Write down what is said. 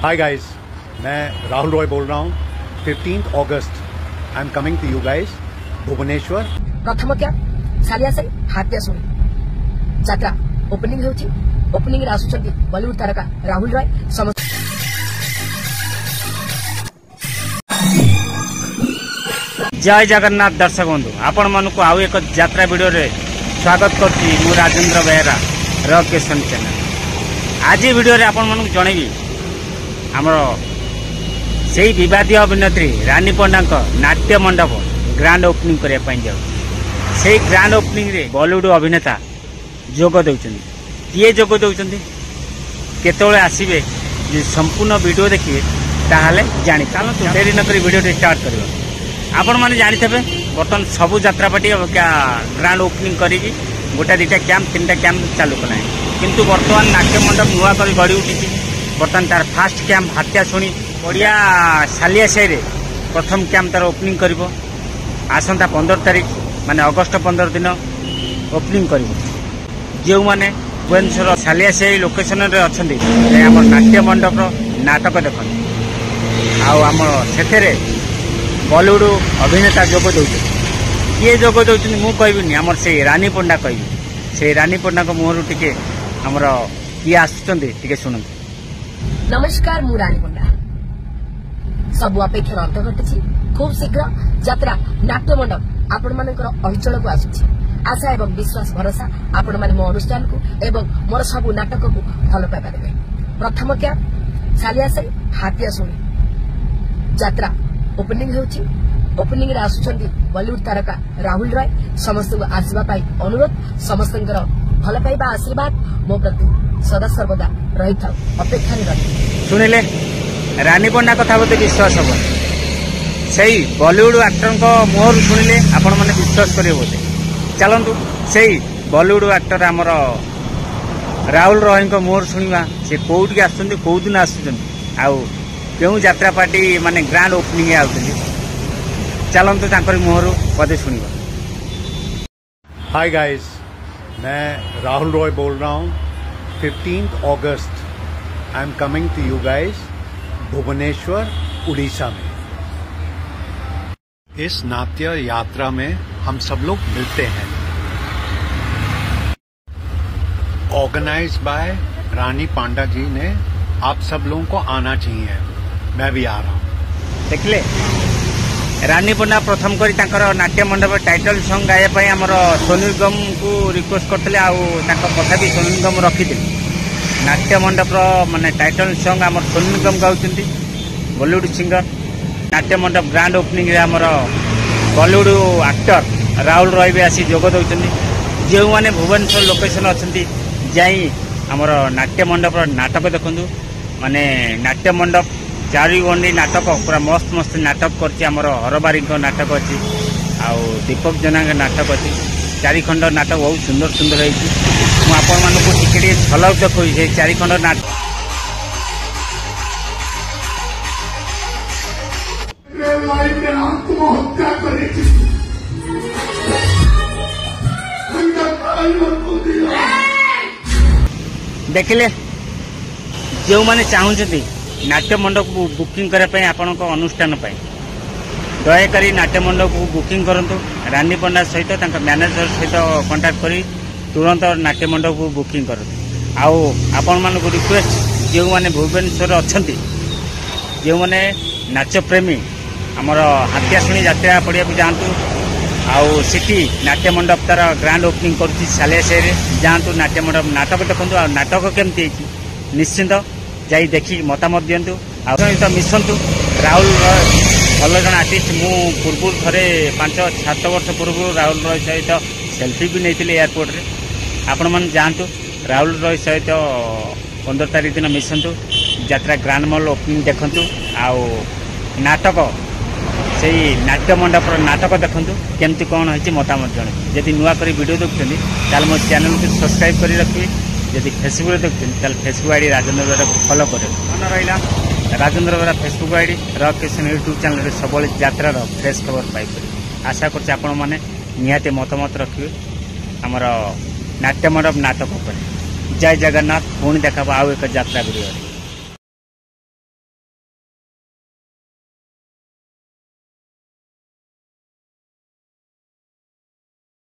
Hi guys, मैं राहुल रॉय बोल रहा हूँ। 15 अगस्त I am coming to you guys Bhubaneswar. प्रथम क्या सालिया से हात्या शुणी यात्रा ओपनिंग होची। ओपनिंग रे आसुचंती बॉलीवुड तारका राहुल रॉय। जय जगन्नाथ दर्शक बंधु आपण मानक आउ एक यात्रा वीडियो रे स्वागत करती मु राजेंद्र बेहरा रॉक किशन चैनल। आज वीडियो रे आपण मानक जणेबी हमर से विवादी अभिनेत्री रानी पंडा नाट्य मंडप ग्रांड ओपनिंग करने जाऊ। से ग्रांड ओपनिंग रे बॉलीवुड अभिनेता जोग दौरान किए जोग दौरान केतोले आसीबे संपूर्ण वीडियो देखिए ताहले जानी चलतु देरी नक वीडियो स्टार्ट कर। आपण मैंने जानी थे बर्तमान सबू यात्रापाटी ग्रांड ओपनिंग करी गोटा दुटा कैंप तीन टा कैंप चालू कला किंतु बर्तमान नाट्य मंडप नुआ कर गढ़ी उठी। बर्तमान तार फास्ट कैंप हात्या शुणी ओडिया सालिया साई प्रथम कैंप तार ओपनिंग कर आसंता 15 तारीख माने अगस्त 15 दिन ओपनिंग कर। जो मैंने भुवनेश्वर सालिया साई लोकेशन अच्छा नाट्य मंडप नाटक देख आम से बॉलीवुड अभिनेता जोग दौर किए जोग दौरान मु कहबी आमर से रानी पंडा कहबी। से रानी पंडा मुहर टिके आमर किए आसुच्चे शुणु। नमस्कार मु रानी पंडा सब अपेक्षार अंत घटी खूब शीघ्र यात्रा नाट्य मंडप आपण मानकर अंचल को आसुची। आशा एवं विश्वास भरोसा आपण माने मो अनुष्ठान को एवं मोर सब नाटक को भल पाइबा देबे। प्रथम क्या सालिया से हात्या शुणी यात्रा ओपनिंग होची। ओपनिंग रे आसुचंती बॉलीवुड तारका राहुल रॉय। समस्त को आसीबा पाई अनुरोध। समस्त भल पाइबा आशीर्वाद मो प्रति सदा सर्वदा रही था अपेक्षा रही। शुणिले रानी पंडा कथा बोलते विश्वास हम से बॉलीवुड एक्टर मुहर शुणिले आपण मैंने विश्वास करेंगे बोलते। चलतु से बॉलीवुड एक्टर आमर राहुल रॉय मुहर शुणा से कौटी आसुँच कौ दिन आसुँ यात्रा पार्टी माने ग्रांड ओपनिंग आउतली। चलतु तांकर मुहर पदे शुणा। हाय गाइस, मैं राहुल रॉय बोल रहा हूँ। 15 अगस्त I am coming to you guys Bhubaneswar Orissa में। इस नाट्य यात्रा में हम सब लोग मिलते हैं। ऑर्गेनाइज बाय रानी पांडा जी ने आप सब लोगों को आना चाहिए। मैं भी आ रहा हूँ। देखले रानी पंडा प्रथम करी नाट्य मंडप टाइटल सॉन्ग गाया आमर सोनू निगम को रिक्वेस्ट करते कथा भी सोनू निगम रखी नाट्य मंडप माने टाइटल सॉन्ग आमर सोनू निगम गाउछंती बॉलीवुड सिंगर। नाट्य मंडप ग्रांड ओपनिंग रे आमर बॉलीवुड एक्टर राहुल रॉय भी आसी जोग दौरान। जो मैंने भुवनेश्वर लोकेशन अच्छा जाई आमर नाट्य मंडप नाटक देखु माने नाट्य मंडप चारि गंडी नाटक पूरा मस्त मस्त नाटक कर हरबारी नाटक अच्छी आउ दीपक जेना नाटक अच्छी 4 खंड नाटक बहुत सुंदर सुंदर होती। टिके झलक देखो 4 खंड नाटक। देखिले जो मैंने चाहते नाट्य मंडप को बुकिंग करने आपण अनुष्ठान दयाकोरी नाट्य मंडप को बुकिंग करूँ। रानी पंडा सहित मैनेजर सहित कांटेक्ट करी तुरंत नाट्य मंडप को बुकिंग करूँ। आपण मानक रिक्वेस्ट जो मैंने भुवनेश्वर अच्छा जो मैंने नाच प्रेमी आमर हात्या शुणी यात्रा पड़िया को जातु आठी नाट्य मंडप तार ग्रांड ओपनिंग करुच्ची सालिया साई जातु नाट्य मंडप नाटक देखु नाटक केमती निश्चिंत जाई देखी मतामत दिंतु सहित मिशंतु। राहुल रॉय भल जन आर्टिस्ट मु पूर्व थे 5-7 वर्ष पूर्व राहुल रॉय सहित सेल्फी भी नहीं एयरपोर्ट रे। आपण मन जातु राहुल रॉय सहित 15 तारीख दिन मिशंतु यात्रा ग्रांड मॉल ओपनिंग देखंतु आउ नाटक से नाट्य मंडप नाटक देखंतु केमती कौन होती मतामत जन। जदि नुआ करी वीडियो देखुं मो चैनल को सब्सक्राइब कर रखिए। जदि फेसबुक देखते फेसबुक आईडी राजेंद्र बेहरा को फॉलो कर मन रहा। Rajendra Behera Facebook ID rock Kishan YouTube channel सब यात्रार फ्रेश खबर पाइपर। आशा कर मतामत रखिए आमर नाट्य मंडप नाटक। जय जगन्नाथ। पुणी देखा आउ एक यात्रा वीडियो।